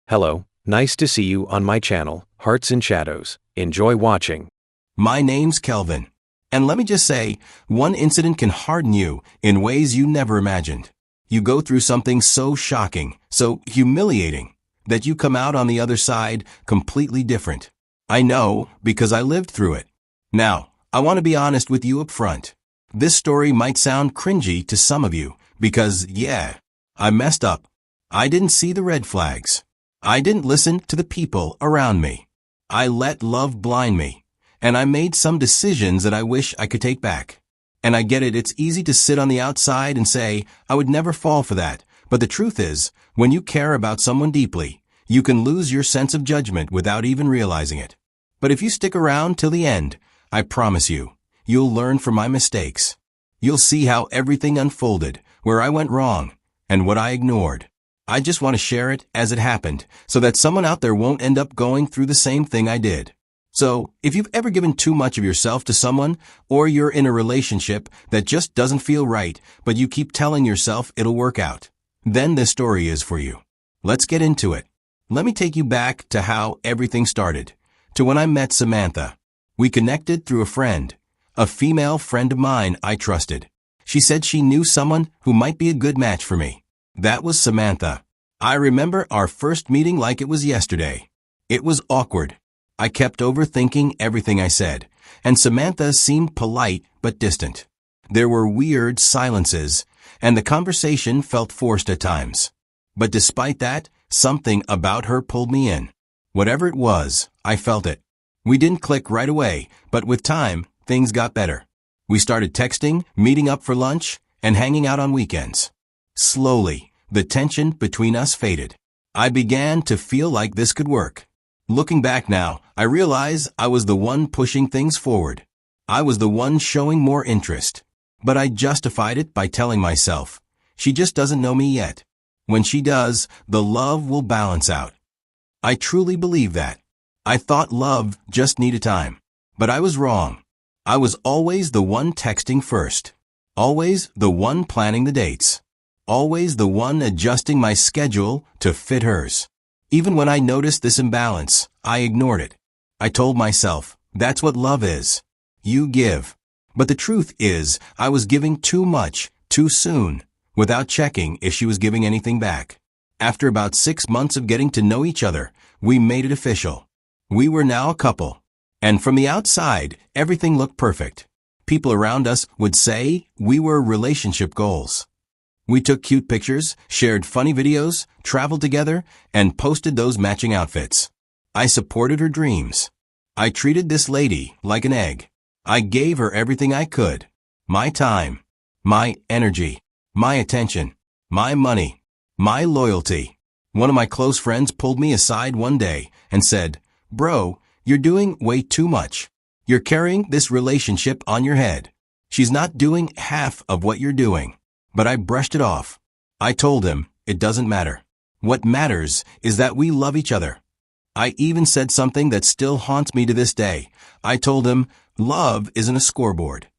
Hello, nice to see you on my channel, Hearts and Shadows. Enjoy watching. My name's Kelvin. And let me just say, one incident can harden you in ways you never imagined. You go through something so shocking, so humiliating, that you come out on the other side completely different. I know because I lived through it. Now, I want to be honest with you up front. This story might sound cringy to some of you because, yeah, I messed up. I didn't see the red flags. I didn't listen to the people around me. I let love blind me, and I made some decisions that I wish I could take back. And I get it, it's easy to sit on the outside and say, I would never fall for that. But the truth is, when you care about someone deeply, you can lose your sense of judgment without even realizing it. But if you stick around till the end, I promise you, you'll learn from my mistakes. You'll see how everything unfolded, where I went wrong, and what I ignored. I just want to share it as it happened, so that someone out there won't end up going through the same thing I did. So, if you've ever given too much of yourself to someone, or you're in a relationship that just doesn't feel right, but you keep telling yourself it'll work out, then this story is for you. Let's get into it. Let me take you back to how everything started, to when I met Samantha. We connected through a friend, a female friend of mine I trusted. She said she knew someone who might be a good match for me. That was Samantha. I remember our first meeting like it was yesterday. It was awkward. I kept overthinking everything I said, and Samantha seemed polite but distant. There were weird silences, and the conversation felt forced at times. But despite that, something about her pulled me in. Whatever it was, I felt it. We didn't click right away, but with time, things got better. We started texting, meeting up for lunch, and hanging out on weekends. Slowly, the tension between us faded. I began to feel like this could work. Looking back now, I realize I was the one pushing things forward. I was the one showing more interest. But I justified it by telling myself, she just doesn't know me yet. When she does, the love will balance out. I truly believe that. I thought love just needed time. But I was wrong. I was always the one texting first. Always the one planning the dates. Always the one adjusting my schedule to fit hers. Even when I noticed this imbalance, I ignored it. I told myself, that's what love is. You give. But the truth is, I was giving too much, too soon, without checking if she was giving anything back. After about 6 months of getting to know each other, we made it official. We were now a couple. And from the outside, everything looked perfect. People around us would say we were relationship goals. We took cute pictures, shared funny videos, traveled together, and posted those matching outfits. I supported her dreams. I treated this lady like an egg. I gave her everything I could. My time, my energy, my attention, my money, my loyalty. One of my close friends pulled me aside one day and said, "Bro, you're doing way too much. You're carrying this relationship on your head. She's not doing half of what you're doing." But I brushed it off. I told him, it doesn't matter. What matters is that we love each other. I even said something that still haunts me to this day. I told him, love isn't a scoreboard.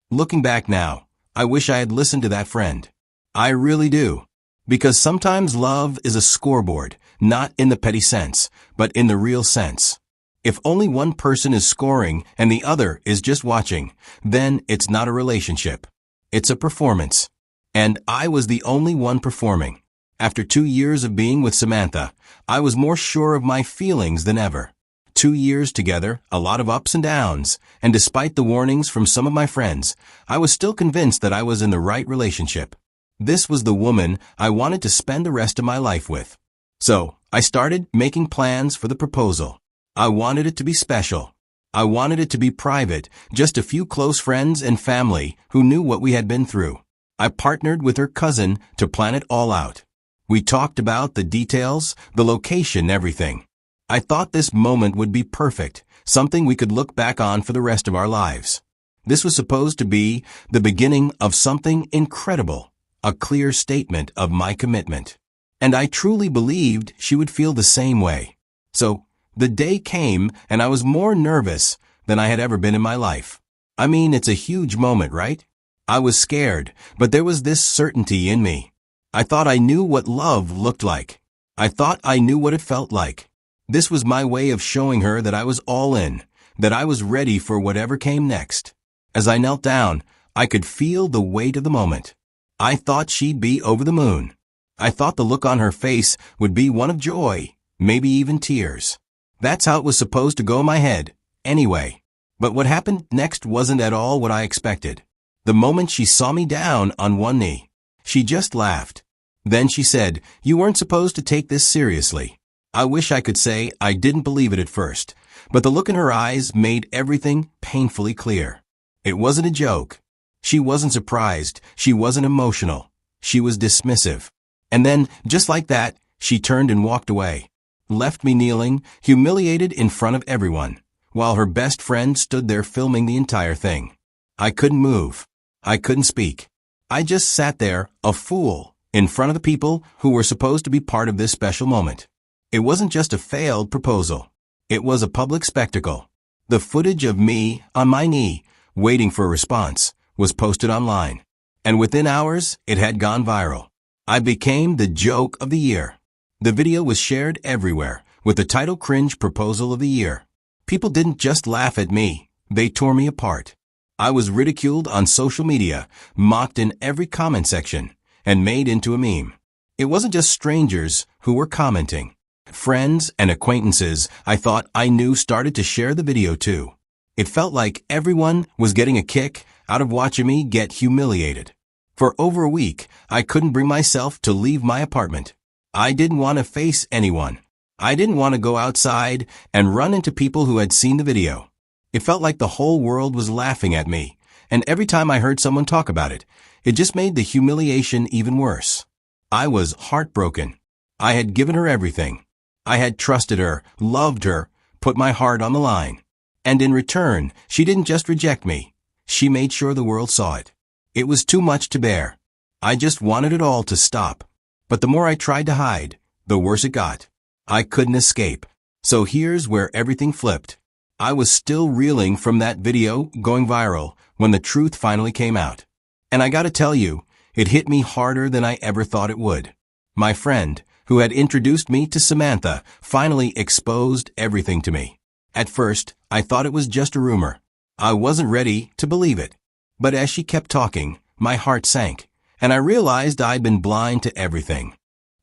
Looking back now, I wish I had listened to that friend. I really do. Because sometimes love is a scoreboard, not in the petty sense, but in the real sense. If only one person is scoring and the other is just watching, then it's not a relationship. It's a performance. And I was the only one performing. After 2 years of being with Samantha, I was more sure of my feelings than ever. 2 years together, a lot of ups and downs, and despite the warnings from some of my friends, I was still convinced that I was in the right relationship. This was the woman I wanted to spend the rest of my life with. So, I started making plans for the proposal. I wanted it to be special. I wanted it to be private, just a few close friends and family who knew what we had been through. I partnered with her cousin to plan it all out. We talked about the details, the location, everything. I thought this moment would be perfect, something we could look back on for the rest of our lives. This was supposed to be the beginning of something incredible, a clear statement of my commitment. And I truly believed she would feel the same way. So, the day came and I was more nervous than I had ever been in my life. I mean, it's a huge moment, right? I was scared, but there was this certainty in me. I thought I knew what love looked like. I thought I knew what it felt like. This was my way of showing her that I was all in, that I was ready for whatever came next. As I knelt down, I could feel the weight of the moment. I thought she'd be over the moon. I thought the look on her face would be one of joy, maybe even tears. That's how it was supposed to go in my head, anyway. But what happened next wasn't at all what I expected. The moment she saw me down on one knee, she just laughed. Then she said, "You weren't supposed to take this seriously." I wish I could say I didn't believe it at first, but the look in her eyes made everything painfully clear. It wasn't a joke. She wasn't surprised. She wasn't emotional. She was dismissive. And then, just like that, she turned and walked away. Left me kneeling, humiliated in front of everyone, while her best friend stood there filming the entire thing. I couldn't move. I couldn't speak. I just sat there, a fool, in front of the people who were supposed to be part of this special moment. It wasn't just a failed proposal. It was a public spectacle. The footage of me on my knee, waiting for a response, was posted online. And within hours, it had gone viral. I became the joke of the year. The video was shared everywhere, with the title Cringe Proposal of the Year. People didn't just laugh at me, they tore me apart. I was ridiculed on social media, mocked in every comment section, and made into a meme. It wasn't just strangers who were commenting. Friends and acquaintances I thought I knew started to share the video too. It felt like everyone was getting a kick out of watching me get humiliated. For over a week, I couldn't bring myself to leave my apartment. I didn't want to face anyone. I didn't want to go outside and run into people who had seen the video. It felt like the whole world was laughing at me, and every time I heard someone talk about it, it just made the humiliation even worse. I was heartbroken. I had given her everything. I had trusted her, loved her, put my heart on the line. And in return, she didn't just reject me. She made sure the world saw it. It was too much to bear. I just wanted it all to stop. But the more I tried to hide, the worse it got. I couldn't escape. So here's where everything flipped. I was still reeling from that video going viral when the truth finally came out. And I gotta tell you, it hit me harder than I ever thought it would. My friend, who had introduced me to Samantha, finally exposed everything to me. At first, I thought it was just a rumor. I wasn't ready to believe it. But as she kept talking, my heart sank, and I realized I'd been blind to everything.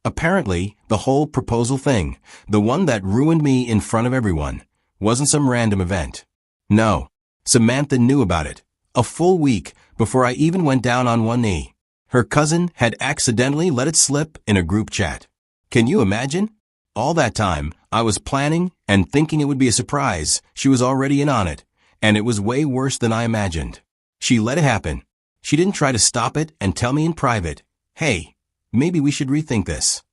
Apparently, the whole proposal thing, the one that ruined me in front of everyone, wasn't some random event. No, Samantha knew about it, a full week before I even went down on one knee. Her cousin had accidentally let it slip in a group chat. Can you imagine? All that time, I was planning and thinking it would be a surprise. She was already in on it, and it was way worse than I imagined. She let it happen. She didn't try to stop it and tell me in private, "Hey, maybe we should rethink this."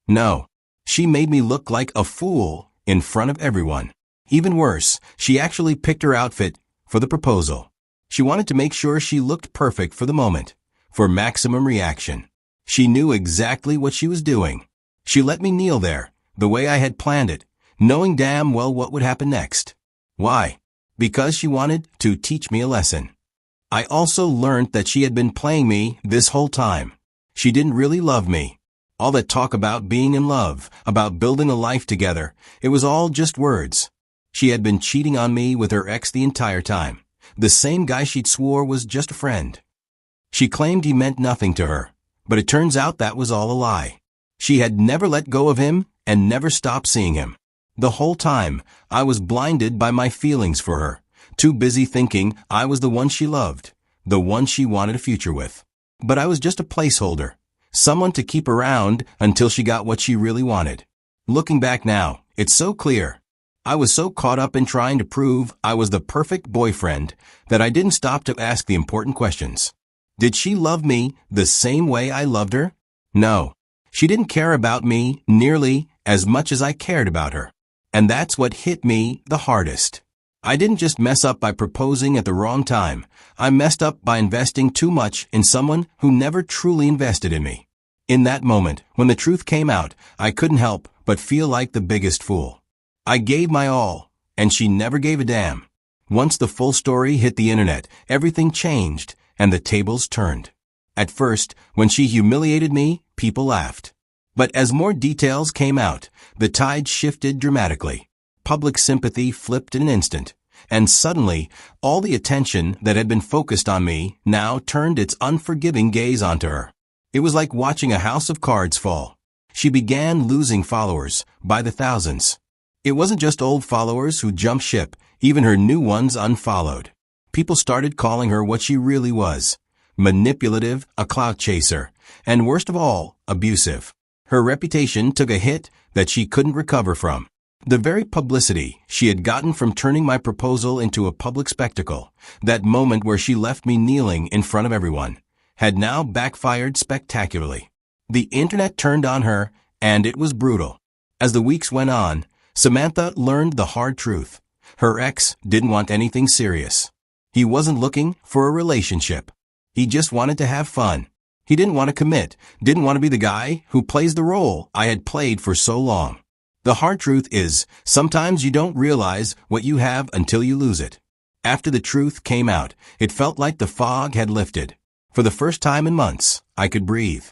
No, she made me look like a fool in front of everyone. Even worse, she actually picked her outfit for the proposal. She wanted to make sure she looked perfect for the moment, for maximum reaction. She knew exactly what she was doing. She let me kneel there, the way I had planned it, knowing damn well what would happen next. Why? Because she wanted to teach me a lesson. I also learned that she had been playing me this whole time. She didn't really love me. All that talk about being in love, about building a life together, it was all just words. She had been cheating on me with her ex the entire time, the same guy she'd swore was just a friend. She claimed he meant nothing to her, but it turns out that was all a lie. She had never let go of him and never stopped seeing him. The whole time, I was blinded by my feelings for her, too busy thinking I was the one she loved, the one she wanted a future with. But I was just a placeholder, someone to keep around until she got what she really wanted. Looking back now, it's so clear. I was so caught up in trying to prove I was the perfect boyfriend that I didn't stop to ask the important questions. Did she love me the same way I loved her? No. She didn't care about me nearly as much as I cared about her. And that's what hit me the hardest. I didn't just mess up by proposing at the wrong time. I messed up by investing too much in someone who never truly invested in me. In that moment, when the truth came out, I couldn't help but feel like the biggest fool. I gave my all, and she never gave a damn. Once the full story hit the internet, everything changed, and the tables turned. At first, when she humiliated me, people laughed. But as more details came out, the tide shifted dramatically. Public sympathy flipped in an instant, and suddenly, all the attention that had been focused on me now turned its unforgiving gaze onto her. It was like watching a house of cards fall. She began losing followers by the thousands. It wasn't just old followers who jumped ship, even her new ones unfollowed. People started calling her what she really was: manipulative, a clout chaser, and worst of all, abusive. Her reputation took a hit that she couldn't recover from. The very publicity she had gotten from turning my proposal into a public spectacle, that moment where she left me kneeling in front of everyone, had now backfired spectacularly. The internet turned on her, and it was brutal. As the weeks went on, Samantha learned the hard truth. Her ex didn't want anything serious. He wasn't looking for a relationship. He just wanted to have fun. He didn't want to commit, didn't want to be the guy who plays the role I had played for so long. The hard truth is, sometimes you don't realize what you have until you lose it. After the truth came out, it felt like the fog had lifted. For the first time in months, I could breathe.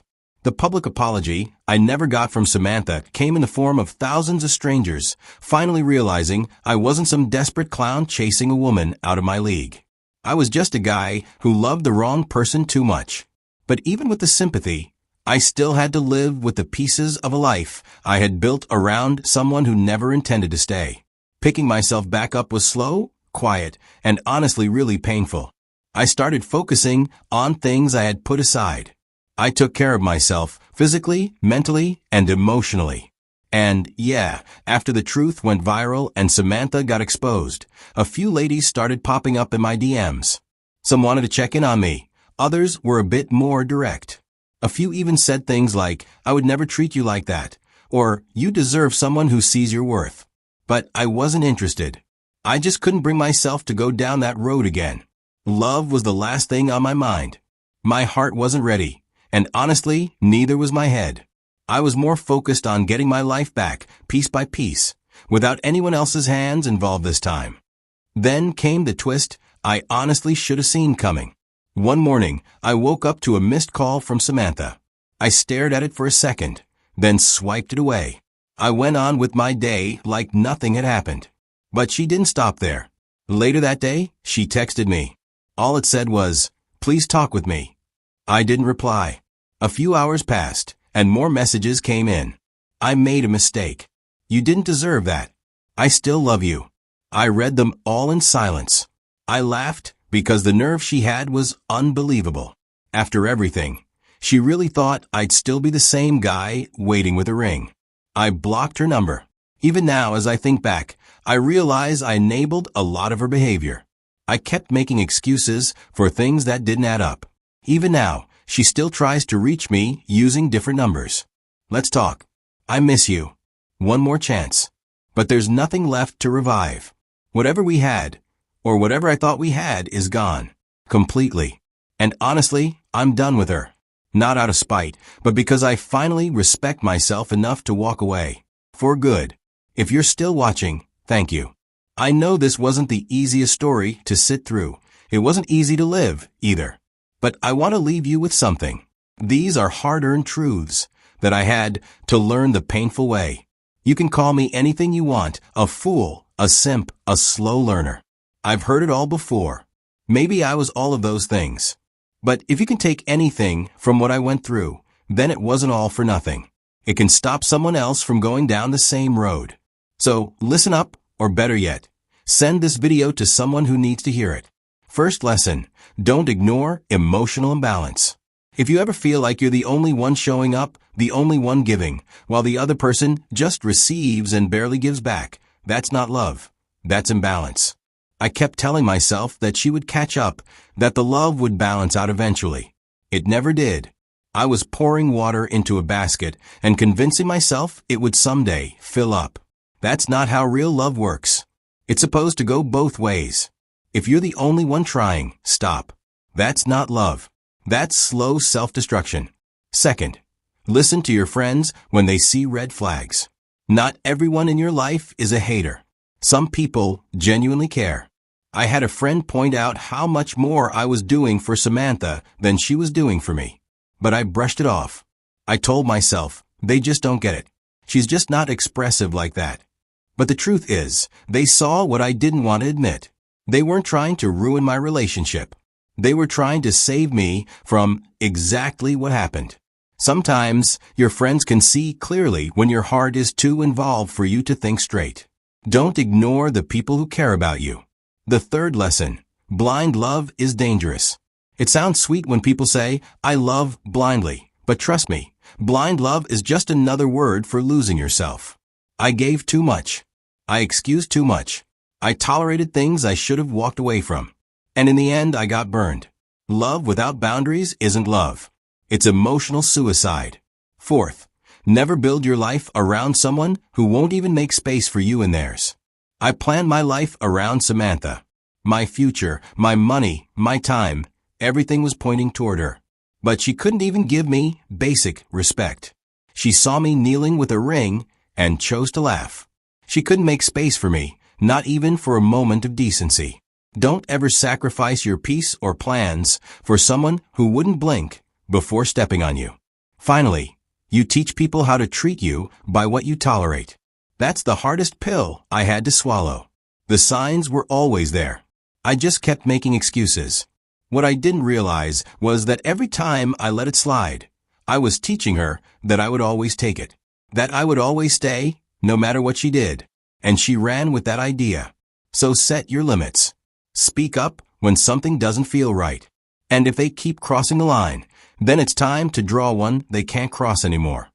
The public apology I never got from Samantha came in the form of thousands of strangers, finally realizing I wasn't some desperate clown chasing a woman out of my league. I was just a guy who loved the wrong person too much. But even with the sympathy, I still had to live with the pieces of a life I had built around someone who never intended to stay. Picking myself back up was slow, quiet, and honestly really painful. I started focusing on things I had put aside. I took care of myself, physically, mentally, and emotionally. And yeah, after the truth went viral and Samantha got exposed, a few ladies started popping up in my DMs. Some wanted to check in on me. Others were a bit more direct. A few even said things like, "I would never treat you like that," or "You deserve someone who sees your worth." But I wasn't interested. I just couldn't bring myself to go down that road again. Love was the last thing on my mind. My heart wasn't ready, and honestly, neither was my head. I was more focused on getting my life back, piece by piece, without anyone else's hands involved this time. Then came the twist I honestly should have seen coming. One morning, I woke up to a missed call from Samantha. I stared at it for a second, then swiped it away. I went on with my day like nothing had happened. But she didn't stop there. Later that day, she texted me. All it said was, "Please talk with me." I didn't reply. A few hours passed, and more messages came in. "I made a mistake. You didn't deserve that. I still love you." I read them all in silence. I laughed because the nerve she had was unbelievable. After everything, she really thought I'd still be the same guy waiting with a ring. I blocked her number. Even now, as I think back, I realize I enabled a lot of her behavior. I kept making excuses for things that didn't add up. Even now, she still tries to reach me using different numbers. "Let's talk. I miss you." One more chance. But there's nothing left to revive. Whatever we had, or whatever I thought we had, is gone. Completely. And honestly, I'm done with her. Not out of spite, but because I finally respect myself enough to walk away. For good. If you're still watching, thank you. I know this wasn't the easiest story to sit through. It wasn't easy to live, either. But I want to leave you with something. These are hard-earned truths that I had to learn the painful way. You can call me anything you want, a fool, a simp, a slow learner. I've heard it all before. Maybe I was all of those things. But if you can take anything from what I went through, then it wasn't all for nothing. It can stop someone else from going down the same road. So listen up, or better yet, send this video to someone who needs to hear it. First lesson, don't ignore emotional imbalance. If you ever feel like you're the only one showing up, the only one giving, while the other person just receives and barely gives back, that's not love. That's imbalance. I kept telling myself that she would catch up, that the love would balance out eventually. It never did. I was pouring water into a basket and convincing myself it would someday fill up. That's not how real love works. It's supposed to go both ways. If you're the only one trying, stop. That's not love. That's slow self-destruction. Second, listen to your friends when they see red flags. Not everyone in your life is a hater. Some people genuinely care. I had a friend point out how much more I was doing for Samantha than she was doing for me. But I brushed it off. I told myself, They just don't get it. She's just not expressive like that. But the truth is, they saw what I didn't want to admit. They weren't trying to ruin my relationship. They were trying to save me from exactly what happened. Sometimes, your friends can see clearly when your heart is too involved for you to think straight. Don't ignore the people who care about you. The third lesson, blind love is dangerous. It sounds sweet when people say, I love blindly, but trust me, blind love is just another word for losing yourself. I gave too much. I excused too much. I tolerated things I should have walked away from. And in the end, I got burned. Love without boundaries isn't love. It's emotional suicide. Fourth, never build your life around someone who won't even make space for you in theirs. I planned my life around Samantha. My future, my money, my time, everything was pointing toward her. But she couldn't even give me basic respect. She saw me kneeling with a ring and chose to laugh. She couldn't make space for me, not even for a moment of decency. Don't ever sacrifice your peace or plans for someone who wouldn't blink before stepping on you. Finally, you teach people how to treat you by what you tolerate. That's the hardest pill I had to swallow. The signs were always there. I just kept making excuses. What I didn't realize was that every time I let it slide, I was teaching her that I would always take it, that I would always stay, no matter what she did. And she ran with that idea. So set your limits. Speak up when something doesn't feel right. And if they keep crossing the line, then it's time to draw one they can't cross anymore.